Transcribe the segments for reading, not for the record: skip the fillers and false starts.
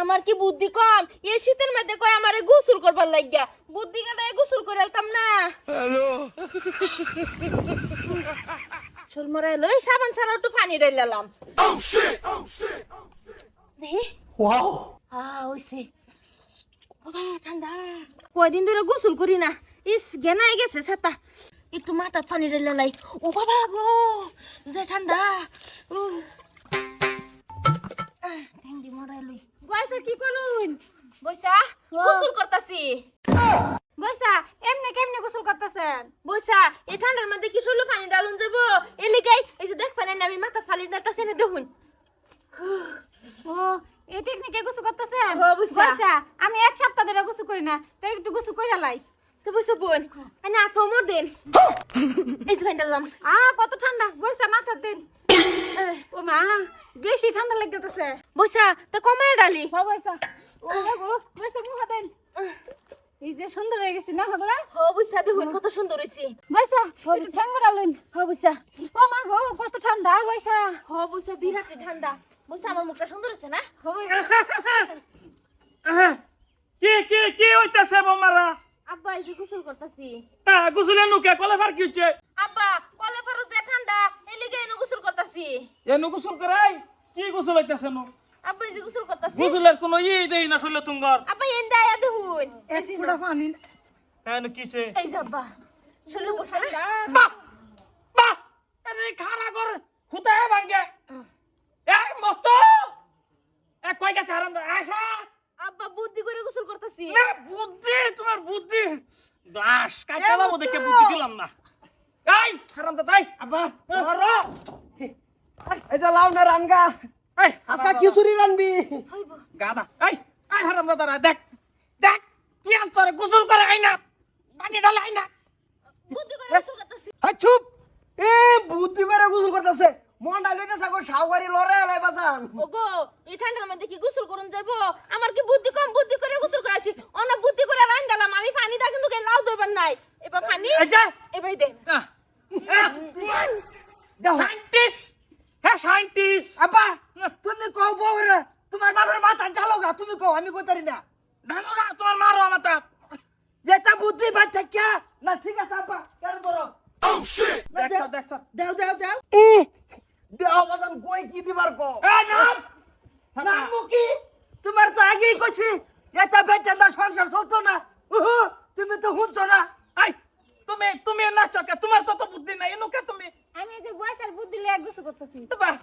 আমার কি বুদ্ধি কম? এই শীতের মধ্যে কয় আমারে গোসল করবার লাগিয়া, বুদ্ধি কাটায় গোসল করে আলতাম না। হ্যালো চল মরে এলো, এই সাবান ছাড়া একটু পানি ঢাইলাম। দেখি ওয়াও ওইছে বাবা ঠান্ডা, কয়দিন ধরে গোসল করি না, ইস গেনাই গেছে ছাতা, একটু মাথা পানি ঢাইলাই। ও বাবা গো যে ঠান্ডা, ঠ্যাংডি মরাইলই। বয়সা কি করুন? বয়সা গোসল করতাছি। বয়সা এমনি কেমনে গোসল করতেছেন? বয়সা এই ঠান্ডার মধ্যে কি শুলো পানি ডালুন যাবো, এলিগাই এই যে দেখ পানি না আমি মাথা ফালি ডালতাছি না দেখুন। ও এই টেকনিকে গোসল করতেছেন? বয়সা আমি এক সপ্তাহ ধরে গোসল করি না, তাই একটু গোসল কইরা লাই। তো বয়সা বোন আমি আতো মোর দেন এই যে পানি ডাললাম। কত ঠান্ডা, বইসা মাথা দেন। ও মা বেশি ঠান্ডা লাগতেছে। বয়সা তা কমায় ডালি। বইসা ও গো বইসা মুখ দেন। এই যে সুন্দর হয়ে গেছে না হবে? বয়সা দেখুন কত সুন্দর হইছে। বইসা একটু ঠ্যাঙ্গরা লইন। বয়সা ও মা গো কত ঠান্ডা বইসা। বয়সা বিরাট ঠান্ডা। বয়সা আমার মুখটা সুন্দর হইছে না? কি কি কি হইতাছে মামারা? আব্বা এই যে গোসল করতাছি। গোসলে নুকে কলে ফার কি হচ্ছে? আব্বা কলে ফারো যে ঠান্ডা এই লিগে এনে গোসল করতাছি। এনু গোসল করাই কি গোসল হইতাছে নো? আব্বা এই যে গোসল করতাছি। গোসলের কোনো দেই না শৈল তুঙ্গর। আব্বা এন্ডা আয়া দেখুন এক ফুটা পানি। এনু কিসে? এই যে আব্বা শুলে বসে না? বাহ বাহ এই খারা কর হুতা ভাঙ্গে এই মস্ত কই গেছে হারাম আশা। আব্বা বুদ্ধি করে গোসল করতাছি। না বুদ্ধি তোমার বুদ্ধি দাস কাটালা মধ্যে কে বুদ্ধি দিলাম না। এই হারাম তাই আব্বা ধর এটা লাউ না রানগা এই আজকে খিচুড়ি রানবি গাদা এই এই হারাম দাদা দেখ দেখ কি আন্তরে গোসল করে আইনা পানি ঢালে আইনা। বুদ্ধি করে গোসল করতাছি। হাই চুপ এ বুদ্ধি করে গোসল করতেছে মন ডাইলইতে সাগো সাওগারি লরে আলাই বাজান ওগো এই ঠান্ডার মধ্যে কি গোসল করুন যাবো? আমার কি বুদ্ধি কম? বুদ্ধি করে গোসল করাছি, অন্য বুদ্ধি করে রান দিলাম আমি। পানি দা কিন্তু লাউ দইবার নাই। এবার পানি এই যা এবাই দে। দাও সাইন্টিস্ট হ্যাঁ সাইন্টিস্ট আপা তুমি কও বউরে তোমার বাবার মাথা জালোগা তুমি কও আমি কইতারি না ডানোগা তোমার মারো আমাতা যেটা বুদ্ধি বাচ্চা কে না ঠিক আছে আপা কেন ধরো দেখছ দেখছ দেও দেও দেও দেও বাজান কই কি দিবার কো এই নাম না মুকি তোমার তো আগেই কইছি এটা বেটা দা সংসার চলতো না তুমি তো হুনছো না এই তুমি তুমি নাচো কে তোমার তো বুদ্ধি নাই এনু কে তুমি আমি এই যে বইসার বুদ্ধি লিয়ে গোসল করতেছি। বাহ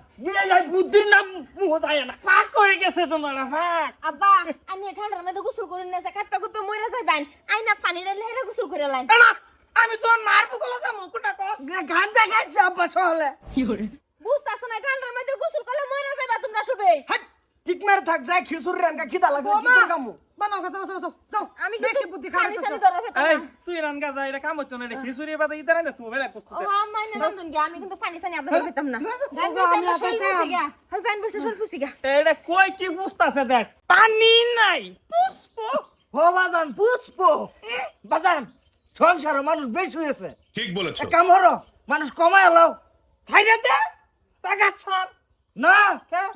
এই বুদ্ধির নাম মুহ যায় না ফাক হয়ে গেছে তোমার ফাক। আব্বা আমি এই ঠান্ডার মধ্যে গোসল করুন না, কাটপা কুটপা মইরা যাইবেন। আইনা পানি ঢালে হেরা গোসল করে লাইন। না আমি তোমার মারবো গলা যাবো কোনটা কর গান দেখাইছে আব্বা সহলে বুঝতাছ না ঠান্ডার মধ্যে গোসল করলে মইরা যাইবা তোমরা সবে। হাট ঠিক মেরে থাক যায় খিচুড়ি রান্না খিদা লাগছে খিচুড়ি কামু বানাও গাছ বাসাও যাও আমি বেশি বুদ্ধি পানি খাইছো সানি দরর হইতাম এই না। তুই রানগা যা এটা কাম হইতো না রে খিচুড়ি বাদে ইদারা না তুমি বেলা কষ্ট ও মাইনে নন্দন গে আমি কিন্তু পানি সানি আদর হইতাম না। জান বসে আমি শৈল বসে গা। জান বসে শৈল বসে গা। এটা কই কি বুঝতাছে দেখ পানি নাই পুষ্প ও বাজান পুষ্প বাজান সংসার মানুষ বেশি হয়েছে ঠিক বলেছো। এক কাম হরো মানুষ কমায় লাও ছাইরে দে টাকা ছাড় না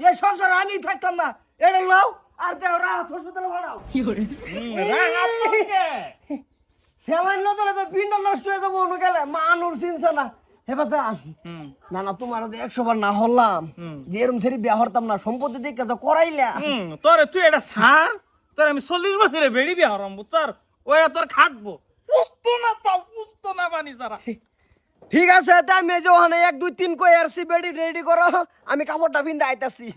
এই সংসার আমি থাকতাম না এটা লাও আর দেও রাত হসপিটালে ভাড়াও রাহাত থেকে সেলাই নজরে তো পিণ্ড নষ্ট হয়ে যাবো অন্য গেলে মানুষ চিনছে না হে বাজান না না তোমার 100 বার না হলাম যে এরম সেরি বিয়া হরতাম না সম্পত্তি দিকে যা করাইলা তোরে তুই এটা ছাড় তোর আমি 40 বছরে বেড়ি বিয়া হরাম বুঝছার ওরা তোর খাটবো পুস্তো না তাও পুস্তো না বানি সারা ঠিক আছে তাই আমি যে ওখানে 1 2 3 কই আরসি বেডি রেডি করো আমি কাপড়টা পিন্ডা আইতাছি